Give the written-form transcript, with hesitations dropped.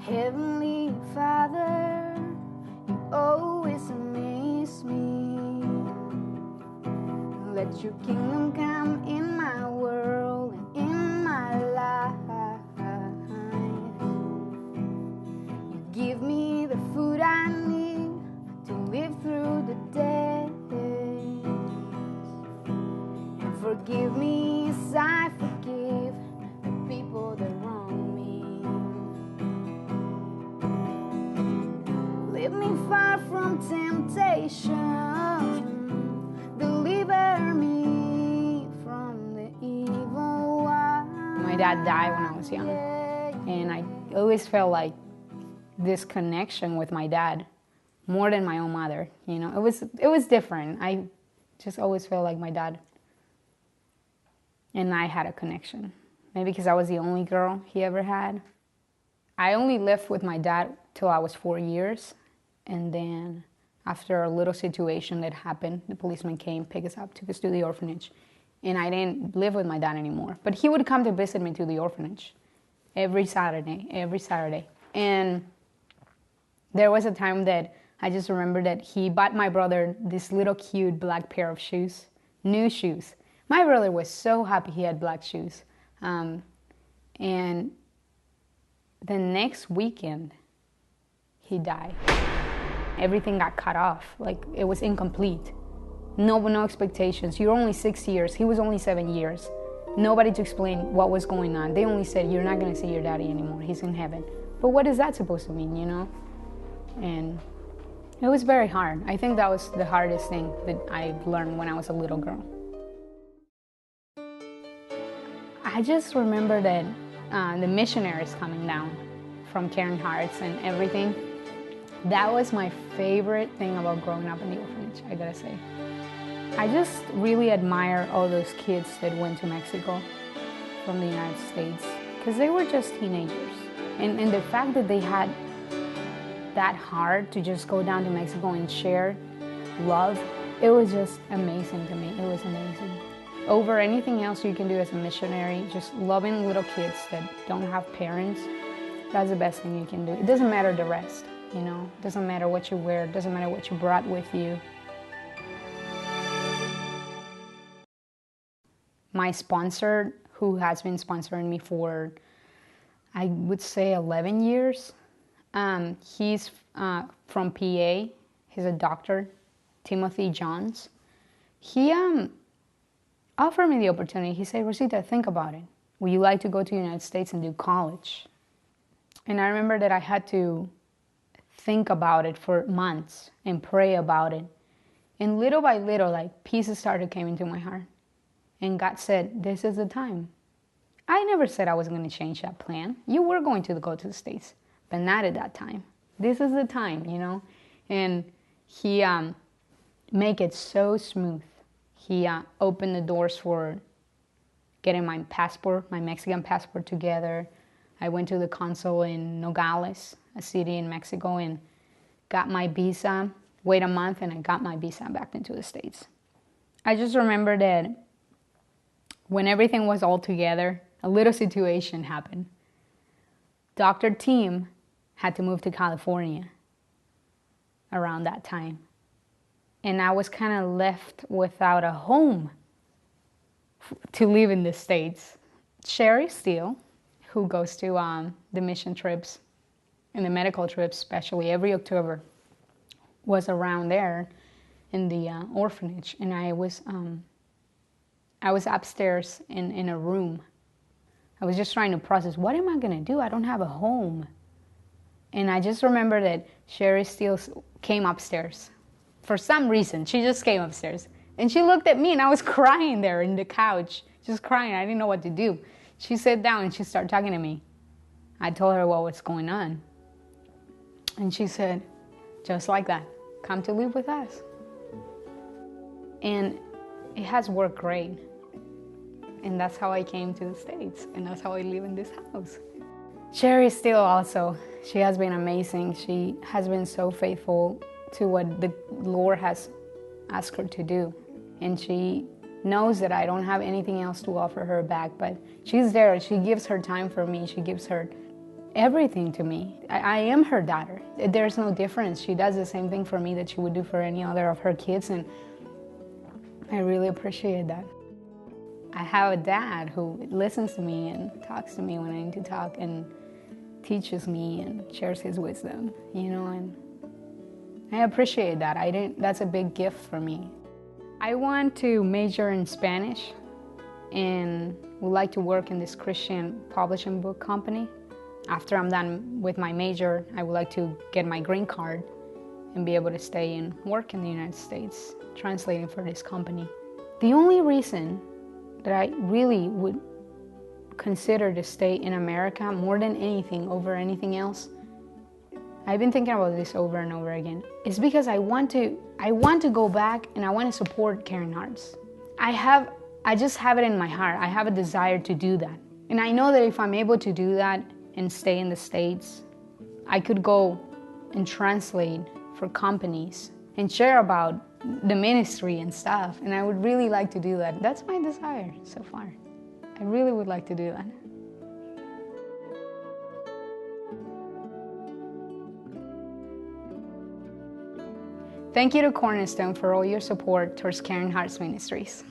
Heavenly Father, you always amaze me. Let your kingdom come in my world and in my life. You give me the food I need to live through the day. And forgive me as I forgive the people that wrong me. Lead me far from temptation. Deliver me from the evil one. My dad died when I was young, and I always felt like this connection with my dad more than my own mother. You know, it was different. I just always felt like my dad and I had a connection. Maybe because I was the only girl he ever had. I only lived with my dad till I was 4 years, and then after a little situation that happened, the policeman came, picked us up, took us to the orphanage, and I didn't live with my dad anymore. But he would come to visit me to the orphanage every Saturday. And there was a time that I just remember that he bought my brother this little cute black pair of shoes, new shoes. My brother was so happy he had black shoes. And the next weekend, he died. Everything got cut off, like it was incomplete. No expectations. You're only 6 years. He was only 7 years. Nobody to explain what was going on. They only said, you're not gonna see your daddy anymore. He's in heaven. But what is that supposed to mean, you know? And it was very hard. I think that was the hardest thing that I learned when I was a little girl. I just remember that the missionaries coming down from Caring Hearts and everything. That was my favorite thing about growing up in the orphanage, I gotta say. I just really admire all those kids that went to Mexico from the United States, because they were just teenagers. And the fact that they had that heart to just go down to Mexico and share love, it was just amazing to me. It was amazing. Over anything else you can do as a missionary, just loving little kids that don't have parents, that's the best thing you can do. It doesn't matter the rest, you know? It doesn't matter what you wear, it doesn't matter what you brought with you. My sponsor, who has been sponsoring me for, I would say 11 years, he's from PA, he's a doctor, Timothy Johns. He offered me the opportunity. He said, Rosita, think about it. Would you like to go to the United States and do college? And I remember that I had to think about it for months and pray about it. And little by little, like pieces started coming into my heart. And God said, this is the time. I never said I was going to change that plan. You were going to go to the States, but not at that time. This is the time, you know? And he make it so smooth. He opened the doors for getting my passport, my Mexican passport together. I went to the consul in Nogales, a city in Mexico, and got my visa. Wait a month, and I got my visa back into the States. I just remember that when everything was all together, a little situation happened. Dr. Tim had to move to California around that time. And I was kind of left without a home to live in the States. Sherry Steele, who goes to the mission trips and the medical trips, especially every October, was around there in the orphanage. And I was upstairs in a room. I was just trying to process, what am I going to do? I don't have a home. And I just remember that Sherry Steele came upstairs. For some reason, she just came upstairs. And she looked at me, and I was crying there in the couch, just crying. I didn't know what to do. She sat down, and she started talking to me. I told her what was going on. And she said, just like that, come to live with us. And it has worked great. And that's how I came to the States, and that's how I live in this house. Sherry Steele also, she has been amazing. She has been so faithful to what the Lord has asked her to do. And she knows that I don't have anything else to offer her back, but she's there. She gives her time for me. She gives her everything to me. I am her daughter. There's no difference. She does the same thing for me that she would do for any other of her kids, and I really appreciate that. I have a dad who listens to me and talks to me when I need to talk and teaches me and shares his wisdom, and I appreciate that. That's a big gift for me. I want to major in Spanish and would like to work in this Christian publishing book company. After I'm done with my major, I would like to get my green card and be able to stay and work in the United States, translating for this company. The only reason that I really would consider to stay in America more than anything, over anything else, I've been thinking about this over and over again, is because I want to go back and I want to support Caring Hearts. I just have it in my heart. I have a desire to do that. And I know that if I'm able to do that and stay in the States, I could go and translate for companies and share about the ministry and stuff. And I would really like to do that. That's my desire so far. I really would like to do that. Thank you to Cornerstone for all your support towards Caring Hearts Ministries.